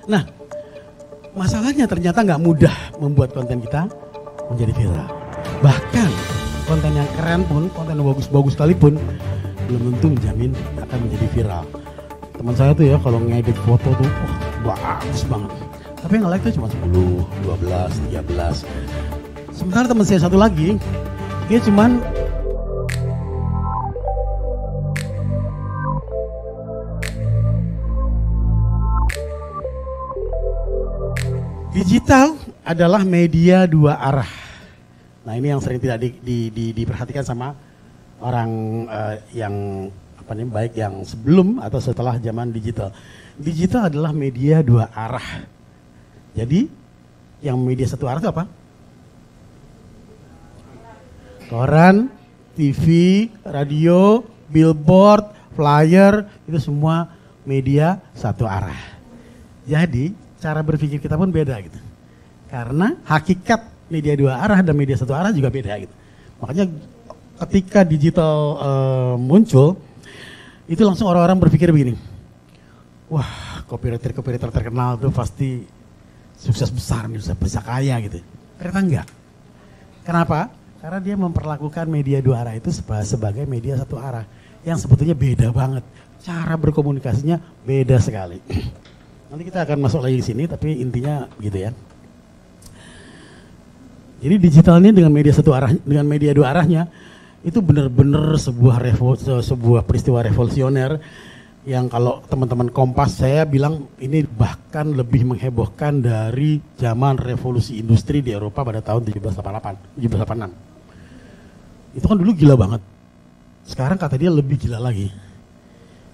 Nah, masalahnya ternyata nggak mudah membuat konten kita menjadi viral. Bahkan konten yang keren pun, konten yang bagus-bagus sekalipun, belum tentu menjamin akan menjadi viral. Teman saya tuh ya kalau ngedit foto tuh, bagus banget. Tapi yang like tuh cuma 10, 12, 13. Sementara teman saya satu lagi, dia cuman digital adalah media dua arah. Nah ini yang sering tidak diperhatikan sama orang yang baik yang sebelum atau setelah zaman digital. Digital adalah media dua arah. Jadi yang media satu arah itu apa? Koran, TV, radio, billboard, flyer, itu semua media satu arah. Jadi cara berpikir kita pun beda gitu. Karena hakikat media dua arah dan media satu arah juga beda gitu. Makanya ketika digital muncul, itu langsung orang-orang berpikir begini. Wah, copywriter terkenal itu pasti sukses besar nih, bisa kaya gitu. Ternyata enggak. Kenapa? Karena dia memperlakukan media dua arah itu sebagai media satu arah. Yang sebetulnya beda banget. Cara berkomunikasinya beda sekali. Nanti kita akan masuk lagi ke sini, tapi intinya begitu ya. Jadi digital ini dengan media satu arah, dengan media dua arahnya, itu benar-benar sebuah peristiwa revolusioner yang kalau teman-teman Kompas saya bilang ini bahkan lebih menghebohkan dari zaman revolusi industri di Eropa pada tahun 1786. Itu kan dulu gila banget. Sekarang kata dia lebih gila lagi.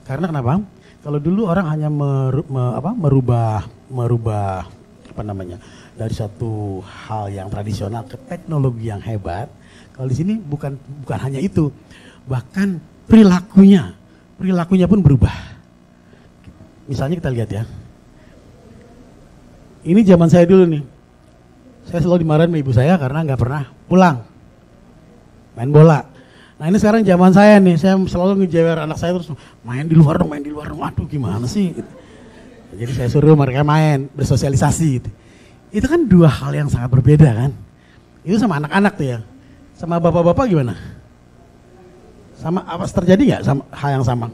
Karena kenapa? Kalau dulu orang hanya merubah dari satu hal yang tradisional ke teknologi yang hebat. Kalau di sini bukan hanya itu, bahkan perilakunya pun berubah. Misalnya kita lihat ya, ini zaman saya dulu nih, saya selalu dimarahin sama ibu saya karena nggak pernah pulang main bola. Nah ini sekarang zaman saya nih, saya selalu ngejewer anak saya terus main di luar dong, waduh gimana sih? Jadi saya suruh mereka main, bersosialisasi gitu. Itu kan dua hal yang sangat berbeda kan. Itu sama anak-anak tuh ya. Sama bapak-bapak gimana? Sama apa terjadi nggak sama hal yang sama?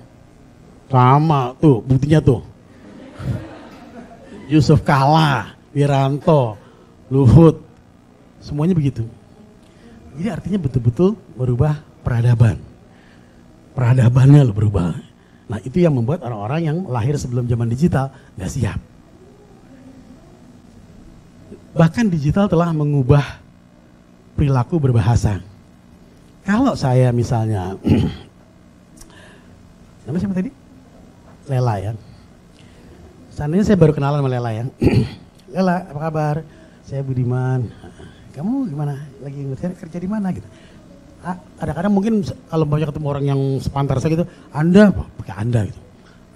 Sama tuh, buktinya tuh. Yusuf Kalla, Wiranto, Luhut, semuanya begitu. Jadi artinya betul-betul berubah peradaban. Peradabannya loh berubah. Nah itu yang membuat orang-orang yang lahir sebelum zaman digital nggak siap. Bahkan digital telah mengubah perilaku berbahasa. Kalau saya misalnya, namanya siapa tadi? Lela ya. Seandainya saya baru kenalan sama Lela ya. Lela, apa kabar? Saya Budiman. Kamu gimana? Lagi kerja di mana gitu? Kadang-kadang mungkin kalau banyak ketemu orang yang sepantar saya gitu, Anda, pakai Anda gitu.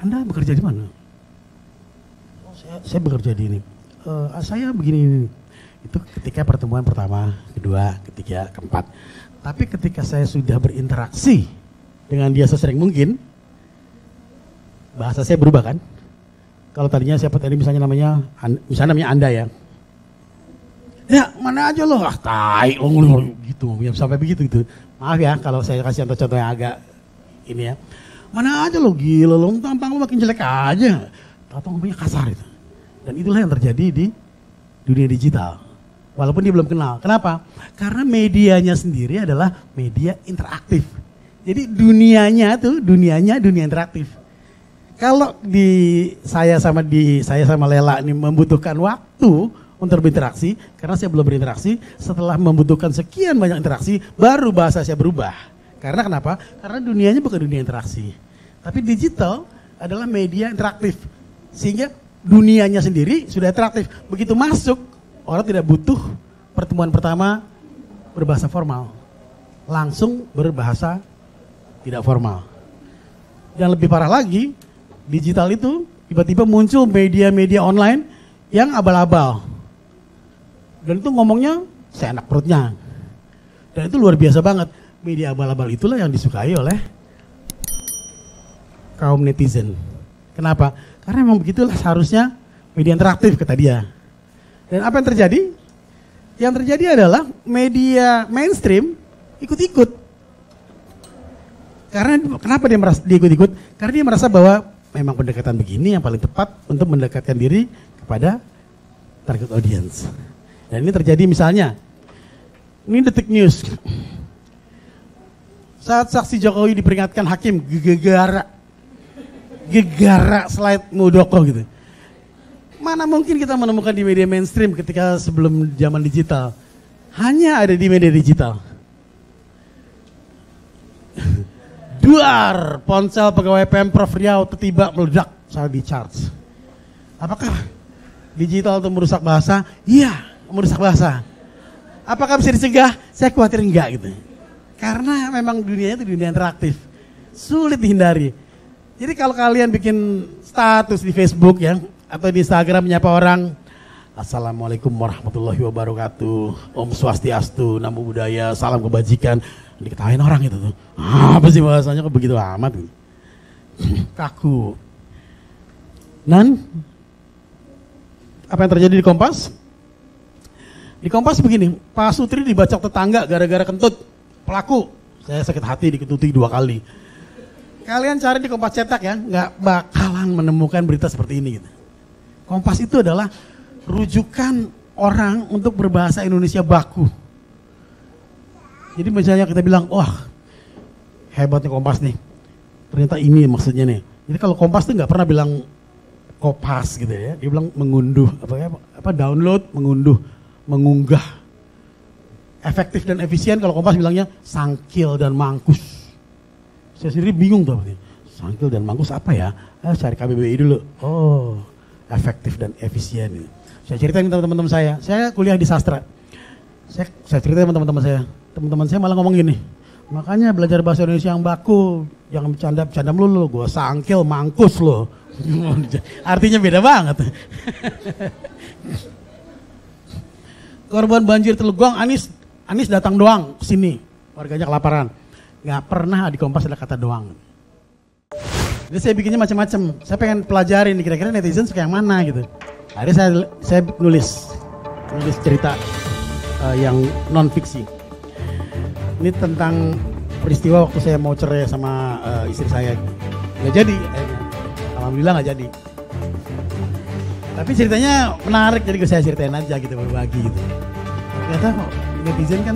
Anda bekerja di mana? Oh, saya bekerja di ini. Saya begini. Itu ketika pertemuan pertama, kedua, ketiga, keempat. Tapi ketika saya sudah berinteraksi dengan dia sesering mungkin, bahasa saya berubah kan? Kalau tadinya siapa tadi misalnya namanya Anda ya. Ya mana aja loh, tai gitu, sampai begitu gitu. Maaf ya kalau saya kasih contoh yang agak ini ya. Mana aja lo, gila lo, tampang lo makin jelek aja. Tahu ngomongnya kasar itu. Dan itulah yang terjadi di dunia digital. Walaupun dia belum kenal. Kenapa? Karena medianya sendiri adalah media interaktif. Jadi dunianya dunia interaktif. Kalau saya sama Lela ini membutuhkan waktu untuk berinteraksi, karena saya belum berinteraksi, setelah membutuhkan sekian banyak interaksi, baru bahasa saya berubah. Karena kenapa? Karena dunianya bukan dunia interaksi. Tapi digital adalah media interaktif. Sehingga dunianya sendiri sudah interaktif. Begitu masuk, orang tidak butuh pertemuan pertama berbahasa formal. Langsung berbahasa tidak formal. Yang lebih parah lagi, digital itu tiba-tiba muncul media-media online yang abal-abal. Dan itu ngomongnya seenak perutnya. Dan itu luar biasa banget. Media abal-abal itulah yang disukai oleh kaum netizen. Kenapa? Karena memang begitulah seharusnya media interaktif kata dia. Dan apa yang terjadi? Yang terjadi adalah media mainstream ikut-ikut. Karena kenapa dia ikut-ikut? Karena dia merasa bahwa memang pendekatan begini yang paling tepat untuk mendekatkan diri kepada target audience. Dan ini terjadi misalnya, ini Detik News. Saat saksi Jokowi diperingatkan hakim gegara slide Muldoko gitu. Mana mungkin kita menemukan di media mainstream ketika sebelum zaman digital. Hanya ada di media digital. Duar, ponsel pegawai Pemprov Riau tiba meledak saat di charge. Apakah digital itu merusak bahasa? Iya, merusak bahasa. Apakah bisa dicegah? Saya khawatir enggak gitu. Karena memang dunianya itu dunia interaktif. Sulit dihindari. Jadi kalau kalian bikin status di Facebook ya, atau di Instagram menyapa orang, Assalamualaikum warahmatullahi wabarakatuh, Om Swastiastu, Namo Buddhaya, salam kebajikan. Diketawain orang itu tuh. Apa sih bahasanya kok begitu amat? Kaku. Dan apa yang terjadi di Kompas? Di Kompas begini, Pak Sutri dibacok tetangga gara-gara kentut. Pelaku, saya sakit hati diketuti 2 kali. Kalian cari di Kompas cetak ya, nggak bakalan menemukan berita seperti ini gitu. Kompas itu adalah rujukan orang untuk berbahasa Indonesia baku. Jadi misalnya kita bilang, wah hebatnya Kompas nih, ternyata ini maksudnya nih. Jadi kalau Kompas tuh nggak pernah bilang kopas gitu ya, dia bilang mengunduh, download, mengunduh, mengunggah. Efektif dan efisien, kalau Kompas bilangnya sangkil dan mangkus. Saya sendiri bingung tuh, sangkil dan mangkus apa ya? Cari KBBI dulu. Oh, efektif dan efisien. Saya ceritain ke teman-teman saya kuliah di sastra. Saya ceritain sama teman-teman saya. Teman-teman saya malah ngomong gini, makanya belajar bahasa Indonesia yang baku, jangan bercanda melulu, gue sangkil mangkus loh. Artinya beda banget. Korban banjir Teluk Guang, Anies datang doang ke sini, warganya kelaparan. Nggak pernah di Kompas ada kata doang. Jadi saya bikinnya macam-macam. Saya pengen pelajarin kira-kira netizen suka yang mana gitu. Akhirnya saya nulis cerita yang non fiksi. Ini tentang peristiwa waktu saya mau cerai sama istri saya. Nggak jadi, alhamdulillah nggak jadi. Tapi ceritanya menarik, jadi saya ceritain aja gitu, berbagi gitu. Ternyata netizen kan